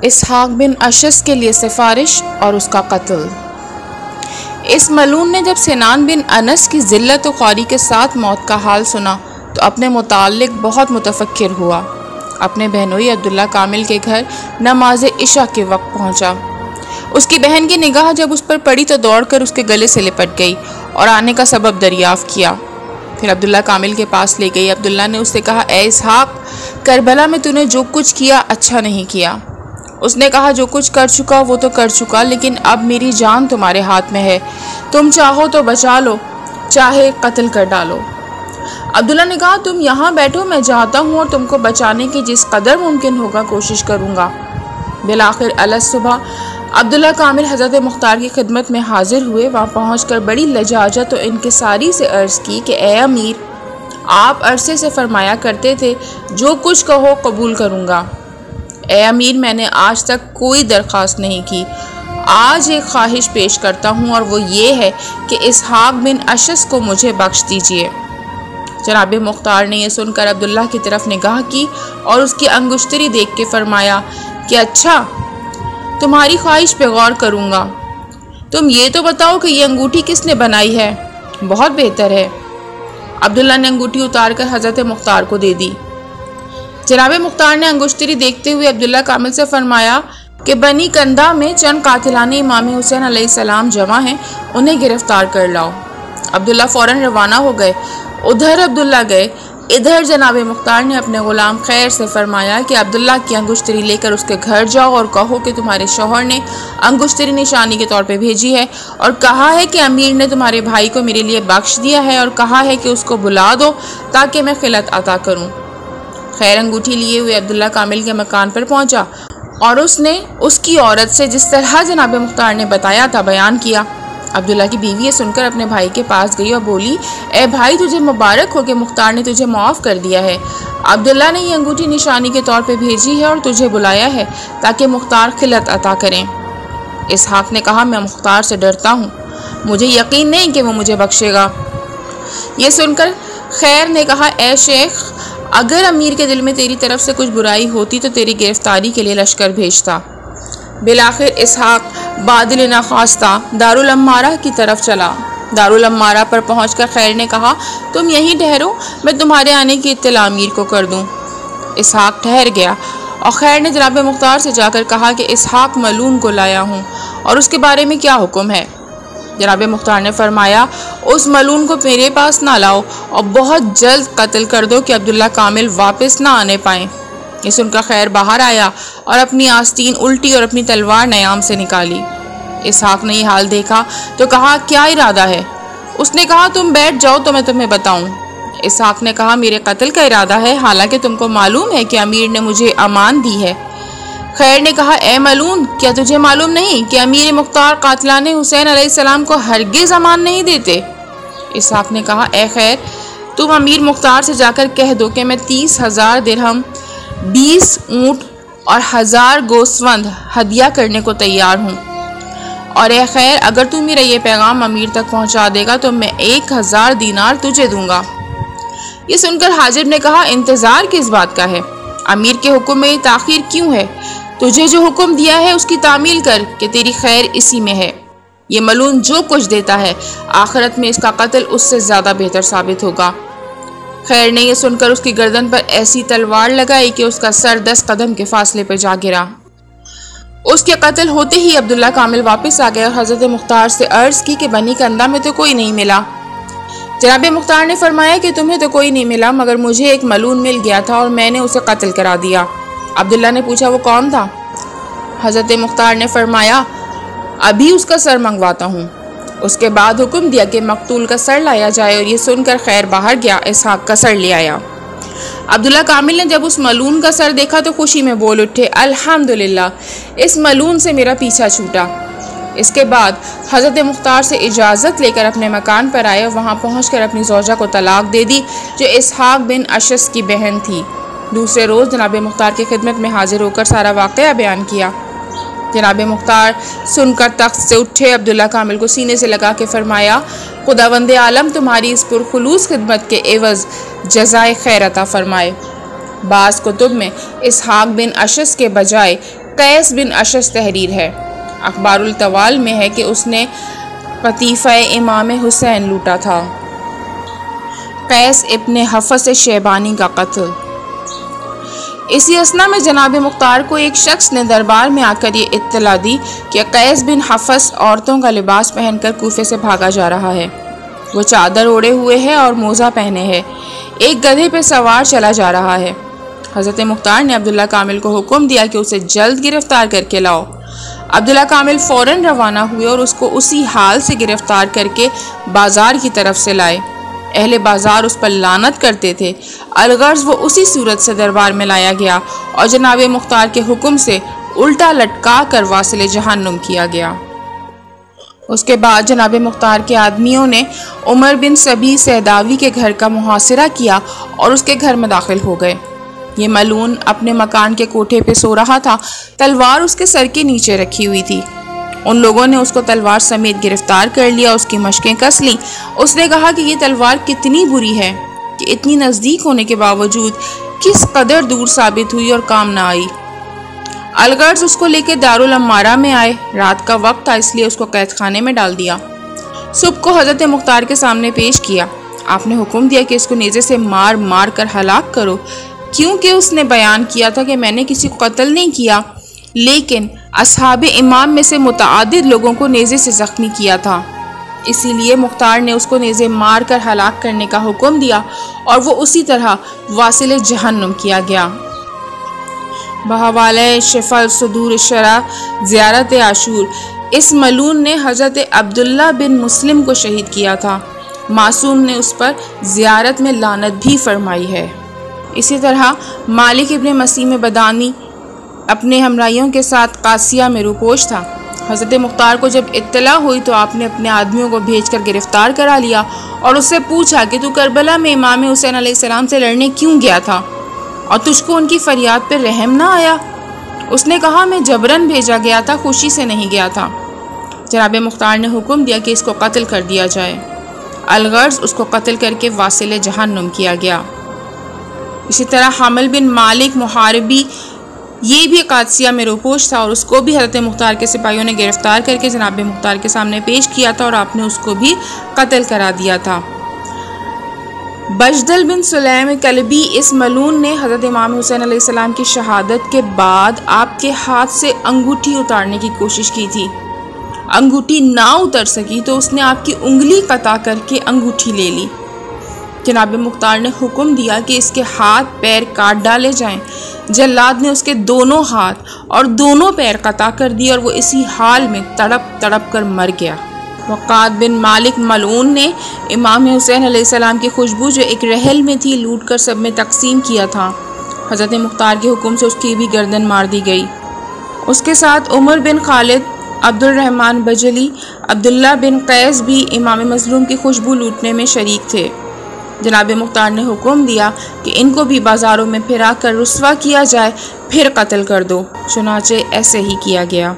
اسحاق بن اشس کے لیے سفارش اور اس کا قتل۔ اس ملعون نے جب سنان بن انس کی ذلت و خواری کے ساتھ موت کا حال سنا تو اپنے متعلق بہت متفکر ہوا۔ اپنے بہنوئی عبداللہ کامل کے گھر نماز عشاء کے وقت پہنچا۔ اس کی بہن کی نگاہ جب اس پر پڑی تو دوڑ کر اس کے گلے سے لپٹ گئی اور آنے کا سبب دریافت کیا۔ پھر عبداللہ کامل کے پاس لے گئی۔ عبداللہ نے اس سے کہا، اے اسحاق، کربلا میں تو نے جو کچھ کیا اچھا نہیں کیا۔ اس نے کہا، جو کچھ کر چکا وہ تو کر چکا، لیکن اب میری جان تمہارے ہاتھ میں ہے، تم چاہو تو بچا لو، چاہے قتل کر ڈالو۔ عبداللہ نے کہا، تم یہاں بیٹھو، میں جاتا ہوں اور تم کو بچانے کی جس قدر ممکن ہوگا کوشش کروں گا۔ بالآخر الصبح عبداللہ کامل حضرت مختار کی خدمت میں حاضر ہوئے۔ وہاں پہنچ کر بڑی لجاجت و انکساری سے عرض کی کہ اے امیر، آپ عرصے سے فرمایا کرتے تھے جو کچھ کہو قبول کروں گا۔ اے امیر، میں نے آج تک کوئی درخواست نہیں کی، آج ایک خواہش پیش کرتا ہوں اور وہ یہ ہے کہ اسحاق بن اشس کو مجھے بخش دیجیے۔ جناب مختار نے یہ سن کر عبداللہ کی طرف نگاہ کی اور اس کی انگشتری دیکھ کے فرمایا کہ اچھا، تمہاری خواہش پہ غور کروں گا، تم یہ تو بتاؤ کہ یہ انگوٹھی کس نے بنائی ہے؟ بہت بہتر ہے۔ عبداللہ نے انگوٹھی اتار کر حضرت مختار کو دے دی۔ جناب مختار نے انگشتری دیکھتے ہوئے عبداللہ کامل سے فرمایا کہ بنی کندہ میں چند قاتلان امام حسین علیہ السلام جمع ہیں، انہیں گرفتار کر لاؤ۔ عبداللہ فوراً روانہ ہو گئے۔ ادھر عبداللہ گئے، ادھر جناب مختار نے اپنے غلام خیر سے فرمایا کہ عبداللہ کی انگشتری لے کر اس کے گھر جاؤ اور کہو کہ تمہارے شوہر نے انگشتری نشانی کے طور پہ بھیجی ہے اور کہا ہے کہ امیر نے تمہارے بھائی کو میرے لیے بخش دیا ہے اور کہا ہے کہ اس کو بلا دو تاکہ میں خلعت عطا کروں۔ خیر انگوٹھی لیے ہوئے عبداللہ کامل کے مکان پر پہنچا اور اس نے اس کی عورت سے جس طرح جناب مختار نے بتایا تھا بیان کیا۔ عبداللہ کی بیوی یہ سن کر اپنے بھائی کے پاس گئی اور بولی، اے بھائی، تجھے مبارک ہو کہ مختار نے تجھے معاف کر دیا ہے۔ عبداللہ نے یہ انگوٹھی نشانی کے طور پہ بھیجی ہے اور تجھے بلایا ہے تاکہ مختار خلعت عطا کریں۔ اسحاق نے کہا، میں مختار سے ڈرتا ہوں، مجھے یقین نہیں کہ وہ مجھے بخشے گا۔ یہ سن کر خیر نے کہا، اے شیخ، اگر امیر کے دل میں تیری طرف سے کچھ برائی ہوتی تو تیری گرفتاری کے لیے لشکر بھیجتا۔ بالآخر اسحاق بادل نخواستہ دارالامارہ کی طرف چلا۔ دارالامارہ پر پہنچ کر خیر نے کہا، تم یہیں ٹھہرو، میں تمہارے آنے کی اطلاع امیر کو کر دوں۔ اسحاق ٹھہر گیا اور خیر نے جناب مختار سے جا کر کہا کہ اسحاق ملعون کو لایا ہوں اور اس کے بارے میں کیا حکم ہے؟ جناب مختار نے فرمایا، اس ملعون کو میرے پاس نہ لاؤ اور بہت جلد قتل کر دو کہ عبداللہ کامل واپس نہ آنے پائیں۔ یہ سن کر خیر باہر آیا اور اپنی آستین الٹی اور اپنی تلوار نیام سے نکالی۔ اسحاق نے یہ حال دیکھا تو کہا، کیا ارادہ ہے؟ اس نے کہا، تم بیٹھ جاؤ تو میں تمہیں بتاؤں۔ اسحاق نے کہا، میرے قتل کا ارادہ ہے، حالانکہ تم کو معلوم ہے کہ امیر نے مجھے امان دی ہے۔ خیر نے کہا، اے ملعون، کیا تجھے معلوم نہیں کہ امیر مختار قاتلان حسین علیہ السلام کو ہرگز امان نہیں دیتے؟ اسحاق نے کہا، اے خیر، تم امیر مختار سے جا کر کہہ دو کہ میں 30,000 درہم، 20 اونٹ اور 1000 گوسفند ہدیہ کرنے کو تیار ہوں، اور اے خیر، اگر تو میرا یہ پیغام امیر تک پہنچا دے گا تو میں 1000 دینار تجھے دوں گا۔ یہ سن کر حاجب نے کہا، انتظار کس بات کا ہے؟ امیر کے حکم میں یہ تاخیر کیوں ہے؟ تجھے جو حکم دیا ہے اس کی تعمیل کر کہ تیری خیر اسی میں ہے۔ یہ ملعون جو کچھ دیتا ہے آخرت میں اس کا قتل اس سے زیادہ بہتر ثابت ہوگا۔ خیر نے یہ سن کر اس کی گردن پر ایسی تلوار لگائی کہ اس کا سر 10 قدم کے فاصلے پر جا گرا۔ اس کے قتل ہوتے ہی عبداللہ کامل واپس آ گئے اور حضرت مختار سے عرض کی کہ بنی کندہ میں تو کوئی نہیں ملا۔ جناب مختار نے فرمایا کہ تمہیں تو کوئی نہیں ملا، مگر مجھے ایک ملعون مل گیا تھا اور میں نے اسے قتل کرا دیا۔ عبداللہ نے پوچھا، وہ کون تھا؟ حضرت مختار نے فرمایا، ابھی اس کا سر منگواتا ہوں۔ اس کے بعد حکم دیا کہ مقتول کا سر لایا جائے اور یہ سن کر خیر باہر گیا، اسحاق کا سر لے آیا۔ عبداللہ کامل نے جب اس ملعون کا سر دیکھا تو خوشی میں بول اٹھے، الحمدللہ، اس ملعون سے میرا پیچھا چھوٹا۔ اس کے بعد حضرت مختار سے اجازت لے کر اپنے مکان پر آئے اور وہاں پہنچ کر اپنی زوجہ کو طلاق دے دی جو اسحاق بن اشس کی بہن تھی۔ دوسرے روز جناب مختار کی خدمت میں حاضر ہو کر سارا واقعہ بیان کیا۔ جناب مختار سن کر تخت سے اٹھے، عبداللہ کامل کو سینے سے لگا کے فرمایا، خداوند عالم تمہاری اس پرخلوص خدمت کے عوض جزائے خیر عطا فرمائے۔ بعض کتب میں اسحاق بن اشس کے بجائے قیس بن اشس تحریر ہے۔ اخبار الطوال میں ہے کہ اس نے قطیفہ امام حسین لوٹا تھا۔ قیس ابن حفص شیبانی کا قتل۔ اسی اثنا میں جناب مختار کو ایک شخص نے دربار میں آ کر یہ اطلاع دی کہ قیس بن حفص عورتوں کا لباس پہن کر کوفے سے بھاگا جا رہا ہے۔ وہ چادر اوڑھے ہوئے ہے اور موزہ پہنے ہے، ایک گدھے پہ سوار چلا جا رہا ہے۔ حضرت مختار نے عبداللہ کامل کو حکم دیا کہ اسے جلد گرفتار کر کے لاؤ۔ عبداللہ کامل فوراً روانہ ہوئے اور اس کو اسی حال سے گرفتار کر کے بازار کی طرف سے لائے۔ اہل بازار اس پر لعنت کرتے تھے۔ الغرض وہ اسی صورت سے دربار میں لایا گیا اور جناب مختار کے حکم سے الٹا لٹکا کر واصل جہنم کیا گیا۔ اس کے بعد جناب مختار کے آدمیوں نے عمر بن سبی سہداوی کے گھر کا محاصرہ کیا اور اس کے گھر میں داخل ہو گئے۔ یہ ملعون اپنے مکان کے کوٹھے پہ سو رہا تھا، تلوار اس کے سر کے نیچے رکھی ہوئی تھی۔ ان لوگوں نے اس کو تلوار سمیت گرفتار کر لیا، اس کی مشقیں کس لیں۔ اس نے کہا کہ یہ تلوار کتنی بری ہے کہ اتنی نزدیک ہونے کے باوجود کس قدر دور ثابت ہوئی اور کام نہ آئی۔ الغرض اس کو لے کے دارالامارہ میں آئے۔ رات کا وقت تھا، اس لیے اس کو قید خانے میں ڈال دیا۔ صبح کو حضرت مختار کے سامنے پیش کیا۔ آپ نے حکم دیا کہ اس کو نیزے سے مار مار کر ہلاک کرو، کیونکہ اس نے بیان کیا تھا کہ میں نے کسی کو قتل نہیں کیا، لیکن اصحاب امام میں سے متعدد لوگوں کو نیزے سے زخمی کیا تھا۔ اسی لیے مختار نے اس کو نیزے مار کر ہلاک کرنے کا حکم دیا اور وہ اسی طرح واصل جہنم کیا گیا۔ بحوالہ شفا الصدور الشرح زیارت عاشور، اس ملعون نے حضرت عبداللہ بن مسلم کو شہید کیا تھا۔ معصوم نے اس پر زیارت میں لعنت بھی فرمائی ہے۔ اسی طرح مالک ابن مسیم بدانی اپنے ہمراہیوں کے ساتھ قادسیہ میں روپوش تھا۔ حضرت مختار کو جب اطلاع ہوئی تو آپ نے اپنے آدمیوں کو بھیج کر گرفتار کرا لیا اور اس سے پوچھا کہ تو کربلا میں امام حسین علیہ السلام سے لڑنے کیوں گیا تھا اور تجھ کو ان کی فریاد پر رحم نہ آیا؟ اس نے کہا میں جبراً بھیجا گیا تھا، خوشی سے نہیں گیا تھا۔ جناب مختار نے حکم دیا کہ اس کو قتل کر دیا جائے۔ الغرض اس کو قتل کر کے واصل جہنم کیا گیا۔ اسی طرح حامل بن مالک محاربی، یہ بھی قادسیہ میں روپوش تھا اور اس کو بھی حضرت مختار کے سپاہیوں نے گرفتار کر کے جناب مختار کے سامنے پیش کیا تھا اور آپ نے اس کو بھی قتل کرا دیا تھا۔ بجدل بن سلیم کلبی، اس ملعون نے حضرت امام حسین علیہ السلام کی شہادت کے بعد آپ کے ہاتھ سے انگوٹھی اتارنے کی کوشش کی تھی۔ انگوٹھی نہ اتر سکی تو اس نے آپ کی انگلی قطع کر کے انگوٹھی لے لی۔ جناب مختار نے حکم دیا کہ اس کے ہاتھ پیر کاٹ ڈالے جائیں۔ جلاد نے اس کے دونوں ہاتھ اور دونوں پیر قطع کر دیے اور وہ اسی حال میں تڑپ تڑپ کر مر گیا۔ وقاد بن مالک ملعون نے امام حسین علیہ السلام کی خوشبو جو ایک رحل میں تھی لوٹ کر سب میں تقسیم کیا تھا۔ حضرت مختار کے حکم سے اس کی بھی گردن مار دی گئی۔ اس کے ساتھ عمر بن خالد، عبد الرحمن بجلی، عبداللہ بن قیس بھی امام مظلوم کی خوشبو لوٹنے میں شریک تھے۔ جناب مختار نے حکم دیا کہ ان کو بھی بازاروں میں پھرا کر رسوا کیا جائے، پھر قتل کر دو۔ چنانچہ ایسے ہی کیا گیا۔